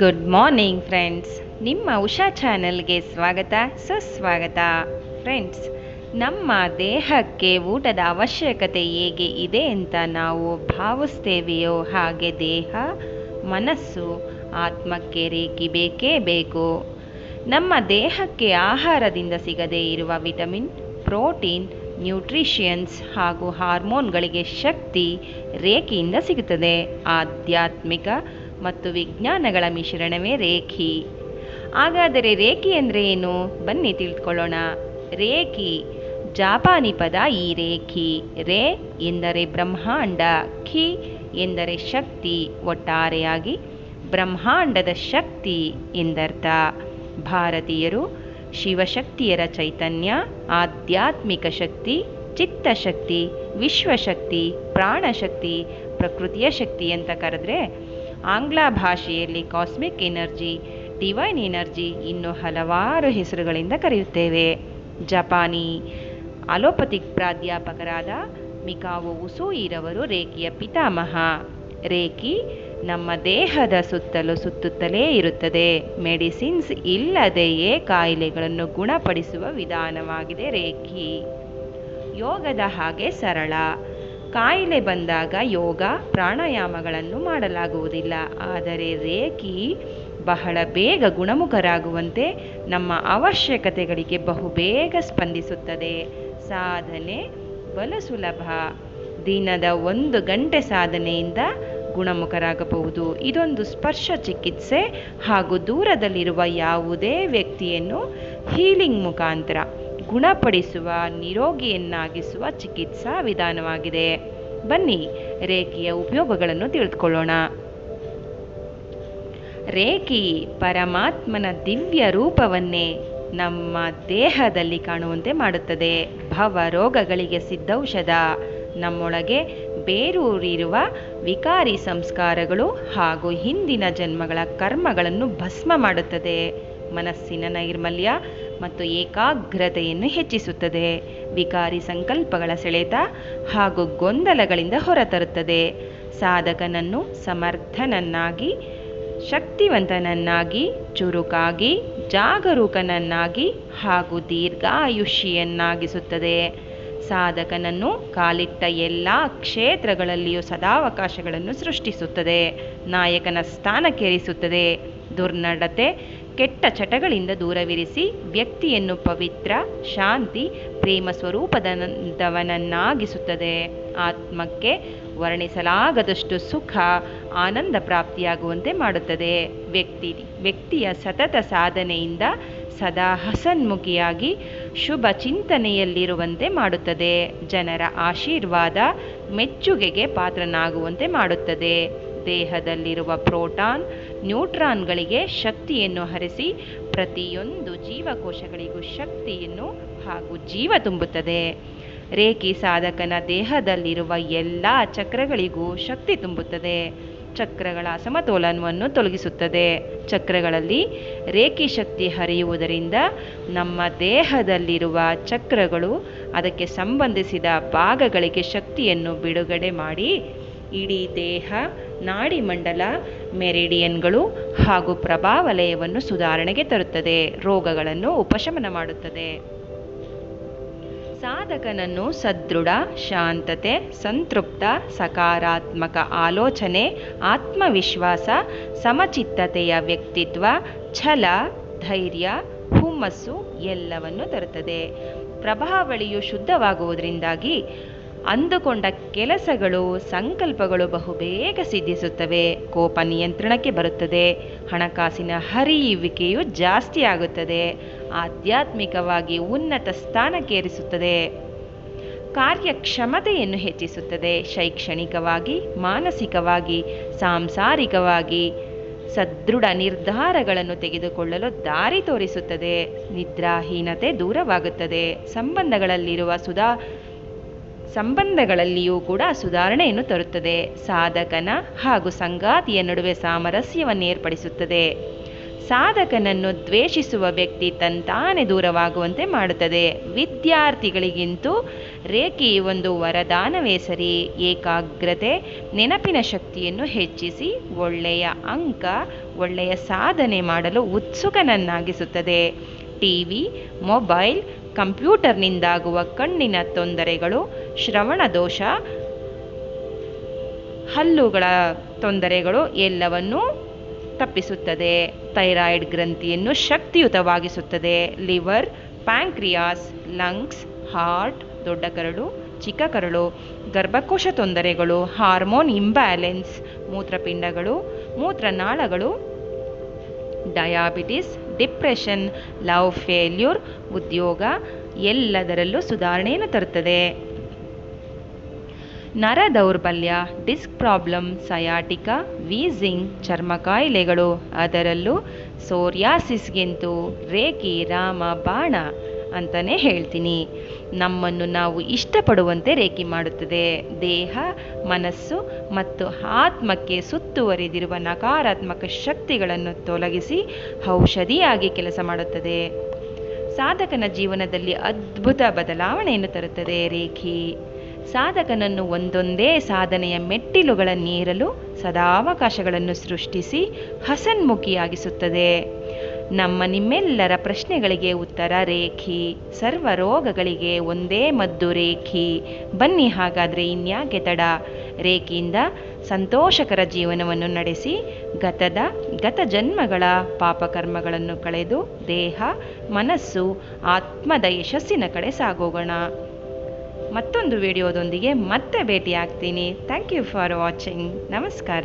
Good morning friends, ನಿಮ್ಮ ಉಷಾ ಚಾನೆಲ್ಗೆ ಸ್ವಾಗತ ಸುಸ್ವಾಗತ. ಫ್ರೆಂಡ್ಸ್, ನಮ್ಮ ದೇಹಕ್ಕೆ ಊಟದ ಅವಶ್ಯಕತೆ ಹೇಗೆ ಇದೆ ಅಂತ ನಾವು ಭಾವಿಸ್ತೇವೆಯೋ ಹಾಗೆ ದೇಹ, ಮನಸ್ಸು, ಆತ್ಮಕ್ಕೆ ರೇಖೆ ಬೇಕೇ ಬೇಕು. ನಮ್ಮ ದೇಹಕ್ಕೆ ಆಹಾರದಿಂದ ಸಿಗದೇ ಇರುವ ವಿಟಮಿನ್, ಪ್ರೋಟೀನ್, ನ್ಯೂಟ್ರಿಷಿಯನ್ಸ್ ಹಾಗೂ ಹಾರ್ಮೋನ್ಗಳಿಗೆ ಶಕ್ತಿ ರೇಖೆಯಿಂದ ಸಿಗುತ್ತದೆ. ಆಧ್ಯಾತ್ಮಿಕ ಮತ್ತು ವಿಜ್ಞಾನಗಳ ಮಿಶ್ರಣವೇ ರೇಖಿ. ಹಾಗಾದರೆ ರೇಖಿ ಅಂದರೆ ಏನು? ಬನ್ನಿ ತಿಳ್ಕೊಳ್ಳೋಣ. ರೇಖಿ ಜಾಪಾನಿ ಪದ ಈ ರೇಖಿ. ರೇ ಎಂದರೆ ಬ್ರಹ್ಮಾಂಡ, ಖಿ ಎಂದರೆ ಶಕ್ತಿ. ಒಟ್ಟಾರೆಯಾಗಿ ಬ್ರಹ್ಮಾಂಡದ ಶಕ್ತಿ ಎಂದರ್ಥ. ಭಾರತೀಯರು ಶಿವಶಕ್ತಿಯರ ಚೈತನ್ಯ, ಆಧ್ಯಾತ್ಮಿಕ ಶಕ್ತಿ, ಚಿತ್ತಶಕ್ತಿ, ವಿಶ್ವಶಕ್ತಿ, ಪ್ರಾಣಶಕ್ತಿ, ಪ್ರಕೃತಿಯ ಶಕ್ತಿ ಅಂತ ಕರೆದ್ರೆ, ಆಂಗ್ಲ ಭಾಷೆಯಲ್ಲಿ ಕಾಸ್ಮಿಕ್ ಎನರ್ಜಿ, ಡಿವೈನ್ ಎನರ್ಜಿ, ಇನ್ನೂ ಹಲವಾರು ಹೆಸರುಗಳಿಂದ ಕರೆಯುತ್ತೇವೆ. ಜಪಾನಿ ಅಲೋಪತಿಕ್ ಪ್ರಾಧ್ಯಾಪಕರಾದ ಮಿಕಾವೊ ಉಸುಯಿರವರು ರೇಖಿಯ ಪಿತಾಮಹ. ರೇಖಿ ನಮ್ಮ ದೇಹದ ಸುತ್ತಲೂ ಸುತ್ತುತ್ತಲೇ ಇರುತ್ತದೆ. ಮೆಡಿಸಿನ್ಸ್ ಇಲ್ಲದೆಯೇ ಕಾಯಿಲೆಗಳನ್ನು ಗುಣಪಡಿಸುವ ವಿಧಾನವಾಗಿದೆ ರೇಖಿ. ಯೋಗದ ಹಾಗೆ ಸರಳ. ಕಾಯಿಲೆ ಬಂದಾಗ ಯೋಗ ಪ್ರಾಣಾಯಾಮಗಳನ್ನು ಮಾಡಲಾಗುವುದಿಲ್ಲ. ಆದರೆ ರೇಖಿ ಬಹಳ ಬೇಗ ಗುಣಮುಖರಾಗುವಂತೆ ನಮ್ಮ ಅವಶ್ಯಕತೆಗಳಿಗೆ ಬಹುಬೇಗ ಸ್ಪಂದಿಸುತ್ತದೆ. ಸಾಧನೆ ಬಲು ಸುಲಭ. ದಿನದ 1 ಗಂಟೆ ಸಾಧನೆಯಿಂದ ಗುಣಮುಖರಾಗಬಹುದು. ಇದೊಂದು ಸ್ಪರ್ಶ ಚಿಕಿತ್ಸೆ ಹಾಗೂ ದೂರದಲ್ಲಿರುವ ಯಾವುದೇ ವ್ಯಕ್ತಿಯನ್ನು ಹೀಲಿಂಗ್ ಮುಖಾಂತರ ಗುಣಪಡಿಸುವ, ನಿರೋಗಿಯನ್ನಾಗಿಸುವ ಚಿಕಿತ್ಸಾ ವಿಧಾನವಾಗಿದೆ. ಬನ್ನಿ ರೇಖಿಯ ಉಪಯೋಗಗಳನ್ನು ತಿಳಿದುಕೊಳ್ಳೋಣ. ರೇಖಿ ಪರಮಾತ್ಮನ ದಿವ್ಯ ರೂಪವನ್ನೇ ನಮ್ಮ ದೇಹದಲ್ಲಿ ಕಾಣುವಂತೆ ಮಾಡುತ್ತದೆ. ಭವ ರೋಗಗಳಿಗೆ ಸಿದ್ಧೌಷಧ. ನಮ್ಮೊಳಗೆ ಬೇರೂರಿರುವ ವಿಕಾರಿ ಸಂಸ್ಕಾರಗಳು ಹಾಗೂ ಹಿಂದಿನ ಜನ್ಮಗಳ ಕರ್ಮಗಳನ್ನು ಭಸ್ಮ ಮಾಡುತ್ತದೆ. ಮನಸ್ಸಿನ ನೈರ್ಮಲ್ಯ ಮತ್ತು ಏಕಾಗ್ರತೆಯನ್ನು ಹೆಚ್ಚಿಸುತ್ತದೆ. ವಿಕಾರಿ ಸಂಕಲ್ಪಗಳ ಸೆಳೆತ ಹಾಗೂ ಗೊಂದಲಗಳಿಂದ ಹೊರತರುತ್ತದೆ. ಸಾಧಕನನ್ನು ಸಮರ್ಥನನ್ನಾಗಿ, ಶಕ್ತಿವಂತನನ್ನಾಗಿ, ಚುರುಕಾಗಿ, ಜಾಗರೂಕನನ್ನಾಗಿ ಹಾಗೂ ದೀರ್ಘಾಯುಷಿಯನ್ನಾಗಿಸುತ್ತದೆ. ಸಾಧಕನನ್ನು ಕಾಲಿಟ್ಟ ಎಲ್ಲ ಕ್ಷೇತ್ರಗಳಲ್ಲಿಯೂ ಸದಾವಕಾಶಗಳನ್ನು ಸೃಷ್ಟಿಸುತ್ತದೆ. ನಾಯಕನ ಸ್ಥಾನಕ್ಕೇರಿಸುತ್ತದೆ. ದುರ್ನಡತೆ, ಕೆಟ್ಟ ಚಟಗಳಿಂದ ದೂರವಿರಿಸಿ ವ್ಯಕ್ತಿಯನ್ನು ಪವಿತ್ರ, ಶಾಂತಿ, ಪ್ರೇಮ ಸ್ವರೂಪದವನನ್ನಾಗಿಸುತ್ತದೆ. ಆತ್ಮಕ್ಕೆ ವರ್ಣಿಸಲಾಗದಷ್ಟು ಸುಖ, ಆನಂದ ಪ್ರಾಪ್ತಿಯಾಗುವಂತೆ ಮಾಡುತ್ತದೆ. ವ್ಯಕ್ತಿಯ ಸತತ ಸಾಧನೆಯಿಂದ ಸದಾ ಹಸನ್ಮುಖಿಯಾಗಿ ಶುಭ ಚಿಂತನೆಯಲ್ಲಿರುವಂತೆ ಮಾಡುತ್ತದೆ. ಜನರ ಆಶೀರ್ವಾದ, ಮೆಚ್ಚುಗೆಗೆ ಪಾತ್ರನಾಗುವಂತೆ ಮಾಡುತ್ತದೆ. ದೇಹದಲ್ಲಿರುವ ಪ್ರೋಟಾನ್, ನ್ಯೂಟ್ರಾನ್ಗಳಿಗೆ ಶಕ್ತಿಯನ್ನು ಹರಿಸಿ ಪ್ರತಿಯೊಂದು ಜೀವಕೋಶಗಳಿಗೂ ಶಕ್ತಿಯನ್ನು ಹಾಗೂ ಜೀವ ತುಂಬುತ್ತದೆ. ರೇಖಿ ಸಾಧಕನ ದೇಹದಲ್ಲಿರುವ ಎಲ್ಲ ಚಕ್ರಗಳಿಗೂ ಶಕ್ತಿ ತುಂಬುತ್ತದೆ. ಚಕ್ರಗಳ ಅಸಮತೋಲನವನ್ನು ತೊಲಗಿಸುತ್ತದೆ. ಚಕ್ರಗಳಲ್ಲಿ ರೇಖಿ ಶಕ್ತಿ ಹರಿಯುವುದರಿಂದ ನಮ್ಮ ದೇಹದಲ್ಲಿರುವ ಚಕ್ರಗಳು ಅದಕ್ಕೆ ಸಂಬಂಧಿಸಿದ ಭಾಗಗಳಿಗೆ ಶಕ್ತಿಯನ್ನು ಬಿಡುಗಡೆ ಮಾಡಿ ಇಡೀ ದೇಹ, ನಾಡಿಮಂಡಲ, ಮೆರಿಡಿಯನ್ಗಳು ಹಾಗೂ ಪ್ರಭಾವಲಯವನ್ನು ಸುಧಾರಣೆಗೆ ತರುತ್ತದೆ. ರೋಗಗಳನ್ನು ಉಪಶಮನ ಮಾಡುತ್ತದೆ. ಸಾಧಕನನ್ನು ಸದೃಢ, ಶಾಂತತೆ, ಸಂತೃಪ್ತ, ಸಕಾರಾತ್ಮಕ ಆಲೋಚನೆ, ಆತ್ಮವಿಶ್ವಾಸ, ಸಮಚಿತ್ತತೆಯ ವ್ಯಕ್ತಿತ್ವ, ಛಲ, ಧೈರ್ಯ, ಹುಮ್ಮಸ್ಸು ಎಲ್ಲವನ್ನು ತರುತ್ತದೆ. ಪ್ರಭಾವಳಿಯು ಶುದ್ಧವಾಗುವುದರಿಂದಾಗಿ ಅಂದುಕೊಂಡ ಕೆಲಸಗಳು, ಸಂಕಲ್ಪಗಳು ಬಹುಬೇಗ ಸಿದ್ಧಿಸುತ್ತವೆ. ಕೋಪ ನಿಯಂತ್ರಣಕ್ಕೆ ಬರುತ್ತದೆ. ಹಣಕಾಸಿನ ಹರಿಯುವಿಕೆಯು ಜಾಸ್ತಿ ಆಗುತ್ತದೆ. ಆಧ್ಯಾತ್ಮಿಕವಾಗಿ ಉನ್ನತ ಸ್ಥಾನಕ್ಕೇರಿಸುತ್ತದೆ. ಕಾರ್ಯಕ್ಷಮತೆಯನ್ನು ಹೆಚ್ಚಿಸುತ್ತದೆ. ಶೈಕ್ಷಣಿಕವಾಗಿ, ಮಾನಸಿಕವಾಗಿ, ಸಾಂಸಾರಿಕವಾಗಿ ಸದೃಢ ನಿರ್ಧಾರಗಳನ್ನು ತೆಗೆದುಕೊಳ್ಳಲು ದಾರಿ ತೋರಿಸುತ್ತದೆ. ನಿದ್ರಾಹೀನತೆ ದೂರವಾಗುತ್ತದೆ. ಸಂಬಂಧಗಳಲ್ಲಿಯೂ ಕೂಡ ಸುಧಾರಣೆಯನ್ನು ತರುತ್ತದೆ. ಸಾಧಕನ ಹಾಗೂ ಸಂಗಾತಿಯ ನಡುವೆ ಸಾಮರಸ್ಯವನ್ನು ಏರ್ಪಡಿಸುತ್ತದೆ. ಸಾಧಕನನ್ನು ದ್ವೇಷಿಸುವ ವ್ಯಕ್ತಿ ತಂತಾನೇ ದೂರವಾಗುವಂತೆ ಮಾಡುತ್ತದೆ. ವಿದ್ಯಾರ್ಥಿಗಳಿಗಿಂತೂ ರೇಖಿ ಒಂದು ವರದಾನವೇ ಸರಿ. ಏಕಾಗ್ರತೆ, ನೆನಪಿನ ಶಕ್ತಿಯನ್ನು ಹೆಚ್ಚಿಸಿ ಒಳ್ಳೆಯ ಅಂಕ, ಒಳ್ಳೆಯ ಸಾಧನೆ ಮಾಡಲು ಉತ್ಸುಕನನ್ನಾಗಿಸುತ್ತದೆ. ಟಿವಿ, ಮೊಬೈಲ್, ಕಂಪ್ಯೂಟರ್ನಿಂದಾಗುವ ಕಣ್ಣಿನ ತೊಂದರೆಗಳು, ಶ್ರವಣ ದೋಷ, ಹಲ್ಲುಗಳ ತೊಂದರೆಗಳು ಎಲ್ಲವನ್ನೂ ತಪ್ಪಿಸುತ್ತದೆ. ಥೈರಾಯ್ಡ್ ಗ್ರಂಥಿಯನ್ನು ಶಕ್ತಿಯುತವಾಗಿಸುತ್ತದೆ. ಲಿವರ್, ಪ್ಯಾಂಕ್ರಿಯಾಸ್, ಲಂಗ್ಸ್, ಹಾರ್ಟ್, ದೊಡ್ಡ ಕರಳು, ಚಿಕ್ಕ ಕರಳು, ಗರ್ಭಕೋಶ ತೊಂದರೆಗಳು, ಹಾರ್ಮೋನ್ ಇಂಬ್ಯಾಲೆನ್ಸ್, ಮೂತ್ರಪಿಂಡಗಳು, ಮೂತ್ರನಾಳಗಳು, ಡಯಾಬಿಟಿಸ್, ಡಿಪ್ರೆಷನ್, ಲವ್ ಫೇಲ್ಯೂರ್, ಉದ್ಯೋಗ ಎಲ್ಲದರಲ್ಲೂ ಸುಧಾರಣೆಯನ್ನು ತರುತ್ತದೆ. ನರ ದೌರ್ಬಲ್ಯ, ಡಿಸ್ಕ್ ಪ್ರಾಬ್ಲಮ್, ಸಯಾಟಿಕಾ, ವೀಸಿಂಗ್, ಚರ್ಮ ಕಾಯಿಲೆಗಳು, ಅದರಲ್ಲೂ ಸೋರಿಯಾಸಿಸ್ಗೆಂತೂ ರೇಖಿ ರಾಮ ಬಾಣ ಅಂತಲೇ ಹೇಳ್ತೀನಿ. ನಮ್ಮನ್ನು ನಾವು ಇಷ್ಟಪಡುವಂತೆ ರೇಖಿ ಮಾಡುತ್ತದೆ. ದೇಹ, ಮನಸ್ಸು ಮತ್ತು ಆತ್ಮಕ್ಕೆ ಸುತ್ತುವರಿದಿರುವ ನಕಾರಾತ್ಮಕ ಶಕ್ತಿಗಳನ್ನು ತೊಲಗಿಸಿ ಔಷಧಿಯಾಗಿ ಕೆಲಸ ಮಾಡುತ್ತದೆ. ಸಾಧಕನ ಜೀವನದಲ್ಲಿ ಅದ್ಭುತ ಬದಲಾವಣೆಯನ್ನು ತರುತ್ತದೆ. ರೇಖಿ ಸಾಧಕನನ್ನು ಒಂದೊಂದೇ ಸಾಧನೆಯ ಮೆಟ್ಟಿಲುಗಳನ್ನೇರಲು ಸದಾವಕಾಶಗಳನ್ನು ಸೃಷ್ಟಿಸಿ ಹಸನ್ಮುಖಿಯಾಗಿಸುತ್ತದೆ. ನಮ್ಮ ನಿಮ್ಮೆಲ್ಲರ ಪ್ರಶ್ನೆಗಳಿಗೆ ಉತ್ತರ ರೇಖಿ. ಸರ್ವ ರೋಗಗಳಿಗೆ ಒಂದೇ ಮದ್ದು ರೇಖಿ. ಬನ್ನಿ ಹಾಗಾದರೆ ಇನ್ಯಾಕೆ ತಡ, ರೇಖಿಯಿಂದ ಸಂತೋಷಕರ ಜೀವನವನ್ನು ನಡೆಸಿ ಗತ ಜನ್ಮಗಳ ಪಾಪಕರ್ಮಗಳನ್ನು ಕಳೆದು ದೇಹ, ಮನಸ್ಸು, ಆತ್ಮದ ಯಶಸ್ಸಿನ ಕಡೆ ಸಾಗೋಗೋಣ. ಮತ್ತೊಂದು ವಿಡಿಯೋದೊಂದಿಗೆ ಮತ್ತೆ ಭೇಟಿಯಾಗ್ತೀನಿ. Thank you for watching. ನಮಸ್ಕಾರ.